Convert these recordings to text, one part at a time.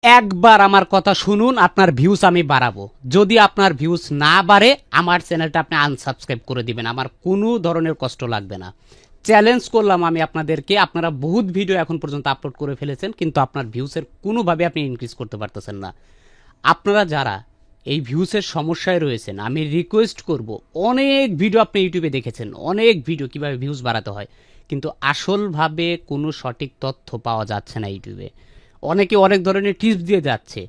একবার আমার কথা শুনুন, আপনার ভিউজ আমি বাড়াবো। যদি আপনার ভিউজ না বাড়ে আমার চ্যানেলটা আপনি আনসাবস্ক্রাইব করে দিবেন, আমার কোনো ধরনের কষ্ট লাগবে না। চ্যালেঞ্জ করলাম আমি আপনাদেরকে। আপনারা বহুত ভিডিও এখন পর্যন্ত আপলোড করে ফেলেছেন, কিন্তু আপনার ভিউসের কোনোভাবে আপনি ইনক্রিজ করতে পারতেছেন না। আপনারা যারা এই ভিউসের সমস্যায় রয়েছেন, আমি রিকোয়েস্ট করব, অনেক ভিডিও আপনি ইউটিউবে দেখেছেন, অনেক ভিডিও কিভাবে ভিউজ বাড়াতে হয়, কিন্তু আসলভাবে কোনো সঠিক তথ্য পাওয়া যাচ্ছে না ইউটিউবে। অনেকে অনেক ধরনের টিপস দিয়ে যাচ্ছে,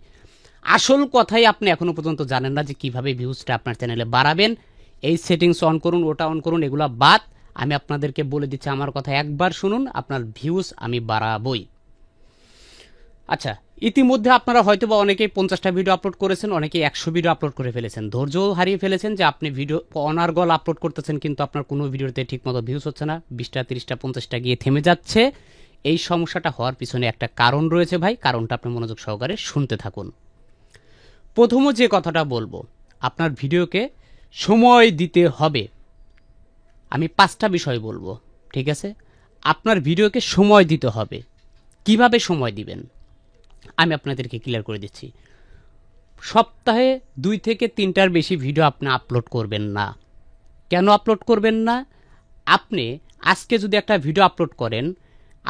আসল কথাই আপনি এখনো পর্যন্ত জানেন না যে কিভাবে ভিউজটা আপনার চ্যানেলে বাড়াবেন। এই সেটিংস অন করুন, ওটা অন করুন, এগুলো বাদ। আমি আপনাদেরকে বলে দিচ্ছি, আমার কথা একবার শুনুন, আপনার ভিউজ আমি বাড়াবই। আচ্ছা, ইতিমধ্যে আপনারা হয়তো বা অনেকেই 50টা ভিডিও আপলোড করেছেন, অনেকেই 100 ভিডিও আপলোড করে ফেলেছেন, ধৈর্যও হারিয়ে ফেলেছেন যে আপনি ভিডিও অনার্গল আপলোড করতেছেন, কিন্তু আপনার কোনো ভিডিওতে ঠিকমতো ভিউজ হচ্ছে না, 20টা 30টা 50টা গিয়ে থেমে যাচ্ছে। এই সমস্যাটা হওয়ার পিছনে একটা কারণ রয়েছে ভাই, কারণটা আপনি মনোযোগ সহকারে শুনতে থাকুন। প্রথম যে কথাটা বলবো, আপনার ভিডিওকে সময় দিতে হবে। আমি 5টা বিষয় বলবো, ঠিক আছে? আপনার ভিডিওকে সময় দিতে হবে। কিভাবে সময় দিবেন আমি আপনাদেরকে ক্লিয়ার করে দিচ্ছি। সপ্তাহে 2 থেকে 3টার বেশি ভিডিও আপনি আপলোড করবেন না। কেন আপলোড করবেন না? আপনি আজকে যদি একটা ভিডিও আপলোড করেন,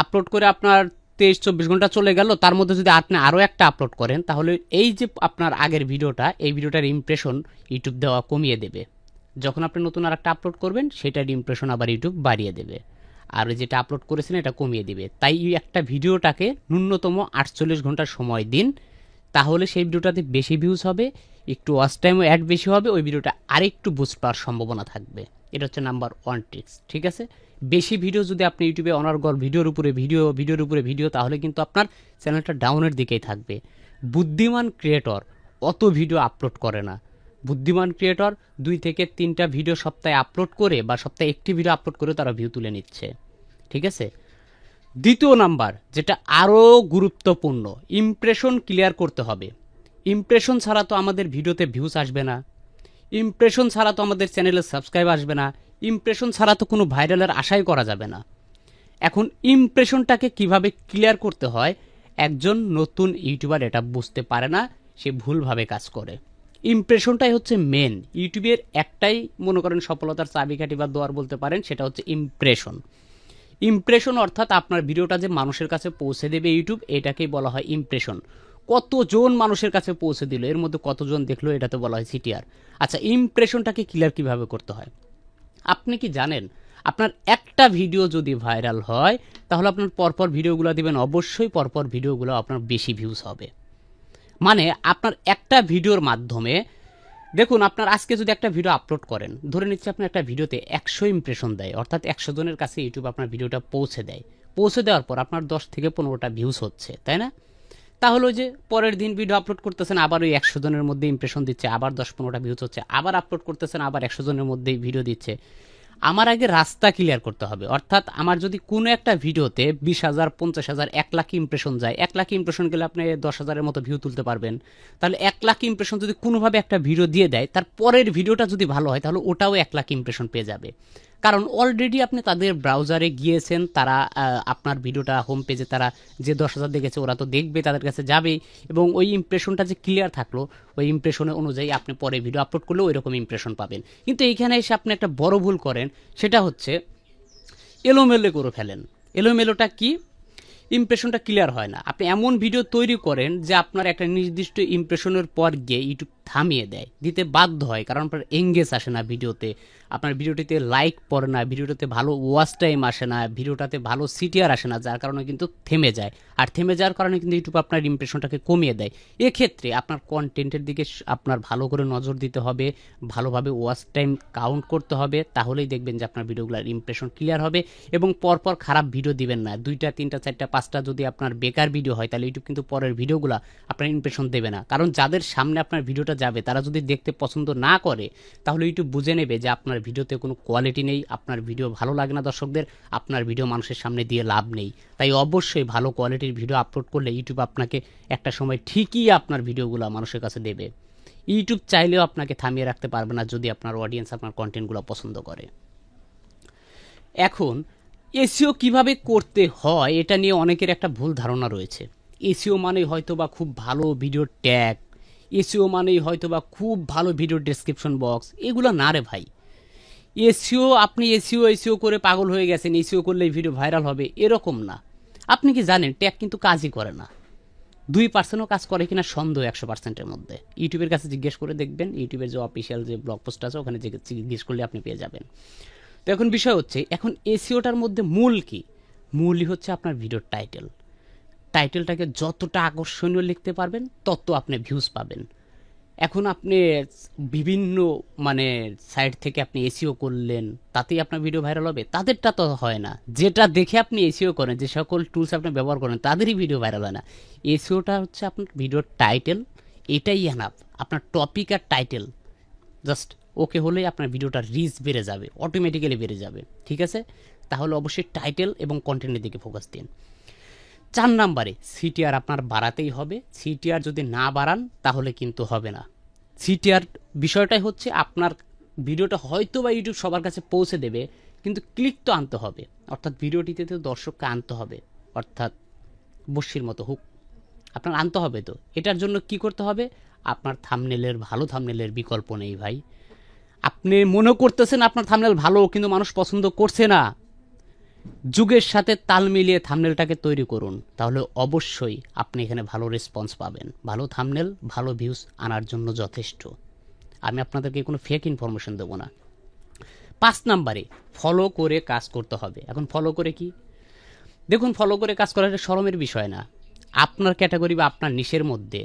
আপলোড করে আপনার 23-24 ঘন্টা চলে গেল, তার মধ্যে যদি আপনি আরও একটা আপলোড করেন, তাহলে এই যে আপনার আগের ভিডিওটা, এই ভিডিওটার ইমপ্রেশন ইউটিউব দেওয়া কমিয়ে দেবে। যখন আপনি নতুন আর একটা আপলোড করবেন, সেটার ইমপ্রেশন আবার ইউটিউব বাড়িয়ে দেবে, আর যেটা আপলোড করেছেন এটা কমিয়ে দিবে। তাই একটা ভিডিওটাকে ন্যূনতম 48 ঘন্টা সময় দিন, তাহলে সেই ভিডিওটাতে বেশি ভিউজ হবে, একটু ওয়াচ টাইমও অ্যাড বেশি হবে, ওই ভিডিওটা আরেকটু বুস্ট পাওয়ার সম্ভাবনা থাকবে। এটা হচ্ছে নাম্বার 1 ট্রিক্স, ঠিক আছে? বেশি ভিডিও যদি আপনি ইউটিউবে অনর্গল ভিডিওর উপরে ভিডিও, তাহলে কিন্তু আপনার চ্যানেলটা ডাউনের দিকেই থাকবে। বুদ্ধিমান ক্রিয়েটর অত ভিডিও আপলোড করে না। বুদ্ধিমান ক্রিয়েটর 2 থেকে 3টা ভিডিও সপ্তাহে আপলোড করে বা সপ্তাহে একটি ভিডিও আপলোড করে তারা ভিউ তুলে নিচ্ছে, ঠিক আছে? দ্বিতীয় নাম্বার, যেটা আরও গুরুত্বপূর্ণ, ইমপ্রেশন ক্লিয়ার করতে হবে। ইমপ্রেশন ছাড়া তো আমাদের ভিডিওতে ভিউজ আসবে না, ইমপ্রেশন ছাড়া তো আমাদের চ্যানেলে সাবস্ক্রাইব আসবে না, ইমপ্রেশন ছাড়া তো কোনো ভাইরালের আশাই করা যাবে না। এখন ইমপ্রেশনটাকে কিভাবে ক্লিয়ার করতে হয়, একজন নতুন ইউটিউবার এটা বুঝতে পারে না, সে ভুলভাবে কাজ করে। ইমপ্রেশনটাই হচ্ছে মেন। ইউটিউবের একটাই মনে করেন সফলতার চাবিকাঠি বা দোয়ার বলতে পারেন, সেটা হচ্ছে ইমপ্রেশন। ইমপ্রেশন অর্থাৎ আপনার ভিডিওটা যে মানুষের কাছে পৌঁছে দেবে ইউটিউব, এটাকেই বলা হয় ইমপ্রেশন। কতজন মানুষের কাছে পৌঁছে দিল, এর মধ্যে কতজন দেখলো, এটাতে বলা হয় সিটিআর। আচ্ছা, ইমপ্রেশনটাকে ক্লিয়ার কিভাবে করতে হয়? আপনি কি জানেন, আপনার একটা ভিডিও যদি ভাইরাল হয়, তাহলে আপনার পরপর ভিডিওগুলো দিবেন, অবশ্যই পরপর ভিডিওগুলো আপনার বেশি ভিউজ হবে। মানে আপনার একটা ভিডিওর মাধ্যমে, দেখুন, আপনার আজকে যদি একটা ভিডিও আপলোড করেন, ধরে নিচ্ছি আপনার একটা ভিডিওতে 100 ইমপ্রেশন দেয়, অর্থাৎ 100 জনের কাছে ইউটিউব আপনার ভিডিওটা পৌঁছে দেয়। পৌঁছে দেওয়ার পর আপনার 10 থেকে 15টা ভিউজ হচ্ছে, তাই না? তাহলে ওই যে পরের দিন ভিডিও আপলোড করতেছেন, আবার ওই 100 জনের মধ্যে ইমপ্রেশন দিচ্ছে, আবার 10-15টা ভিউজ হচ্ছে, আবার আপলোড করতেছেন, আবার 100 জনের মধ্যেই ভিডিও দিচ্ছে। আমার আগে রাস্তা ক্লিয়ার করতে হবে, অর্থাৎ আমার যদি কোনো একটা ভিডিওতে 20,000, 50,000, 1 লাখ ইমপ্রেশন যায়, 1 লাখ ইমপ্রেশন গেলে আপনি 10,000-এর মতো ভিউ তুলতে পারবেন। তাহলে 1 লাখ ইমপ্রেশন যদি কোনোভাবে একটা ভিডিও দিয়ে দেয়, তার পরের ভিডিওটা যদি ভালো হয়, তাহলে ওটাও 1 লাখ ইমপ্রেশন পেয়ে যাবে। কারণ অলরেডি আপনি তাদের ব্রাউজারে গিয়েছেন, তারা আপনার ভিডিওটা হোম পেজে তারা যে 10,000 দেখেছে ওরা তো দেখবে, তাদের কাছে যাবেই, এবং ওই ইমপ্রেশনটা যে ক্লিয়ার থাকলো, ওই ইমপ্রেশনের অনুযায়ী আপনি পরে ভিডিও আপলোড করলেও ওই রকম ইমপ্রেশন পাবেন। কিন্তু এইখানে এসে আপনি একটা বড় ভুল করেন, সেটা হচ্ছে এলোমেলো করে ফেলেন। এলোমেলোটা কি? ইমপ্রেশনটা ক্লিয়ার হয় না। আপনি এমন ভিডিও তৈরি করেন যে আপনার একটা নির্দিষ্ট ইমপ্রেশনের পর গিয়ে ইউটিউব থামিয়ে দেয়, দিতে বাধ্য হয়, কারণ আপনার এঙ্গেজ আসে না ভিডিওতে, আপনার ভিডিওটিতে লাইক পড়ে না, ভিডিওটাতে ভালো ওয়াচ টাইম আসে না, ভিডিওটাতে ভালো সিটিআর আসে না, যার কারণে কিন্তু থেমে যায়। আর থেমে যাওয়ার কারণে কিন্তু ইউটিউব আপনার ইমপ্রেশনটাকে কমিয়ে দেয়। এক্ষেত্রে আপনার কন্টেন্টের দিকে আপনার ভালো করে নজর দিতে হবে, ভালোভাবে ওয়াচ টাইম কাউন্ট করতে হবে, তাহলেই দেখবেন যে আপনার ভিডিওগুলোর ইমপ্রেশন ক্লিয়ার হবে। এবং পরপর খারাপ ভিডিও দিবেন না, 2টা 3টা 4টা 5টা যদি আপনার বেকার ভিডিও হয়, তাহলে ইউটিউব কিন্তু পরের ভিডিওগুলো আপনার ইমপ্রেশন দেবে না। কারণ যাদের সামনে আপনার ভিডিওটা যাবে, তারা যদি দেখতে পছন্দ না করে, তাহলে ইউটিউব বুঝে নেবে যে আপনার ভিডিওতে কোনো কোয়ালিটি নেই, আপনার ভিডিও ভালো লাগে না দর্শকদের, আপনার ভিডিও মানুষের সামনে দিয়ে লাভ নেই। তাই অবশ্যই ভালো কোয়ালিটির ভিডিও আপলোড করলে ইউটিউব আপনাকে একটা সময় ঠিকই আপনার ভিডিওগুলো মানুষের কাছে দেবে। ইউটিউব চাইলেও আপনাকে থামিয়ে রাখতে পারবে না যদি আপনার অডিয়েন্স আপনার কন্টেন্টগুলো পছন্দ করে। এখন এসইও কিভাবে করতে হয়, এটা নিয়ে অনেকের একটা ভুল ধারণা রয়েছে। এসিও মানেই হয়তো বা খুব ভালো ভিডিও ট্যাগ, এসিও মানেই হয়তো বা খুব ভালো ভিডিও ডেসক্রিপশন বক্স, এগুলো না রে ভাই। এসিও আপনি এসিও এসিও করে পাগল হয়ে গেছেন, এসিও করলে ভিডিও ভাইরাল হবে এরকম না। আপনি কি জানেন ট্যাগ কিন্তু কাজই করে না, 2%ও কাজ করে কিনা সন্দেহ 100%-এর মধ্যে। ইউটিউবের কাছে জিজ্ঞেস করে দেখবেন, ইউটিউবের যে অফিসিয়াল যে ব্লগ পোস্ট আছে ওখানে জিজ্ঞেস করলে আপনি পেয়ে যাবেন। তো এখন বিষয় হচ্ছে, এখন এসিওটার মধ্যে মূল কি? মূলই হচ্ছে আপনার ভিডিওর টাইটেল। টাইটেলটাকে যতটা আকর্ষণীয় লিখতে পারবেন তত আপনি ভিউজ পাবেন। এখন আপনি বিভিন্ন মানে সাইট থেকে আপনি এসিও করলেন, তাতেই আপনার ভিডিও ভাইরাল হবে? তাদেরটা তো হয় না। যেটা দেখে আপনি এসিও করেন, যে সকল টুলস আপনি ব্যবহার করেন, তাদেরই ভিডিও ভাইরাল হয় না। এসিওটা হচ্ছে আপনার ভিডিওর টাইটেল, এটাই এনাফ। আপনার টপিক আর টাইটেল জাস্ট ওকে হলেই আপনার ভিডিওটা রিচ বেড়ে যাবে, অটোমেটিক্যালি বেড়ে যাবে। ঠিক আছে, তাহলে অবশ্যই টাইটেল এবং কন্টেন্টের দিকে ফোকাস দিন। 4 নাম্বারে সিটিআর আপনার বাড়াতেই হবে। সিটিআর যদি না বাড়ান তাহলে কিন্তু হবে না। সিটিআর বিষয়টাই হচ্ছে, আপনার ভিডিওটা হয়তো বা ইউটিউব সবার কাছে পৌঁছে দেবে, কিন্তু ক্লিক তো আনতে হবে, অর্থাৎ ভিডিওটিতে তো দর্শককে আনতে হবে, অর্থাৎ বস্যির মতো হুক আপনার আনতে হবে। তো এটার জন্য কি করতে হবে? আপনার থাম্বনেলের ভালো থাম্বনেলের বিকল্প নেই ভাই। আপনি মনে করতেছেন আপনার থাম্বনেল ভালো, কিন্তু মানুষ পছন্দ করছে না। যুগের সাথে তাল মিলিয়ে থাম্বনেলটাকে তৈরি করুন, তাহলে অবশ্যই আপনি এখানে ভালো রেসপন্স পাবেন। ভালো থাম্বনেল ভালো ভিউজ আনার জন্য যথেষ্ট। আমি আপনাদেরকে কোনো ফেক ইনফরমেশন দেবো না। 5 নাম্বারে ফলো করে কাজ করতে হবে। এখন ফলো করে কি? দেখুন, ফলো করে কাজ করা একটা শরমের বিষয় না। আপনার ক্যাটাগরি বা আপনার নিশের মধ্যে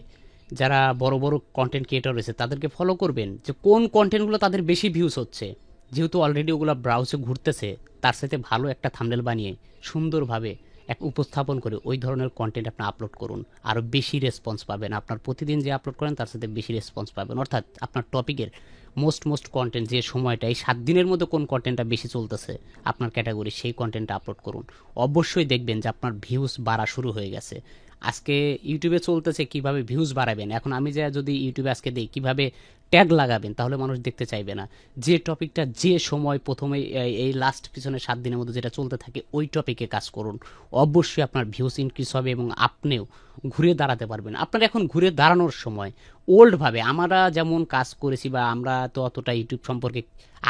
যারা বড় বড় কন্টেন্ট ক্রিয়েটর রয়েছে তাদেরকে ফলো করবেন, যে কোন কন্টেন্টগুলো তাদের বেশি ভিউজ হচ্ছে। যেহেতু অলরেডি ওগুলো ব্রাউজে ঘুরতেছে, তার সাথে ভালো একটা থাম্বনেল বানিয়ে সুন্দরভাবে এক উপস্থাপন করে ওই ধরনের কন্টেন্ট আপনি আপলোড করুন, আরও বেশি রেসপন্স পাবেন। আপনার প্রতিদিন যে আপলোড করেন তার সাথে বেশি রেসপন্স পাবেন। অর্থাৎ আপনার টপিকের মোস্ট কন্টেন্ট যে সময়টা, এই 7 দিনের মধ্যে কোন কন্টেন্টটা বেশি চলতেছে আপনার ক্যাটাগরি, সেই কন্টেন্টটা আপলোড করুন। অবশ্যই দেখবেন যে আপনার ভিউজ বাড়া শুরু হয়ে গেছে। আজকে ইউটিউবে চলতেছে কিভাবে ভিউজ বাড়াবেন, এখন আমি যা যদি ইউটিউবে আজকে দিই কিভাবে ট্যাগ লাগাবেন, তাহলে মানুষ দেখতে চাইবে না। যে টপিকটা যে সময় প্রথমে এই লাস্ট পিছনে 7 দিনের মধ্যে যেটা চলতে থাকে, ওই টপিকে কাজ করুন। অবশ্যই আপনার ভিউজ ইনক্রিজ হবে এবং আপনিও ঘুরে দাঁড়াতে পারবেন। আপনার এখন ঘুরে দাঁড়ানোর সময়। ওল্ডভাবে আমরা যেমন কাজ করেছি, বা আমরা তো অতটা ইউটিউব সম্পর্কে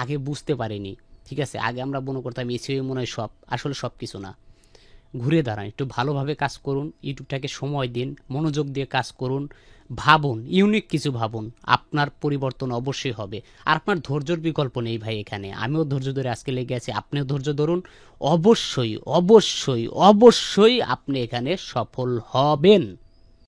আগে বুঝতে পারিনি। ঠিক আছে, আগে আমরা মনে করতাম এসিও মনে হয় সব, আসলে সব কিছু না। ঘুরে দাঁড়ান, একটু ভালোভাবে কাজ করুন, ইউটিউবটাকে সময় দিন, মনোযোগ দিয়ে কাজ করুন, ভাবুন, ইউনিক কিছু ভাবুন, আপনার পরিবর্তন অবশ্যই হবে। আর আপনার ধৈর্যের বিকল্প নেই ভাই এখানে। আমিও ধৈর্য ধরে আজকে লেগে আছি, আপনিও ধৈর্য ধরুন। অবশ্যই অবশ্যই অবশ্যই আপনি এখানে সফল হবেন।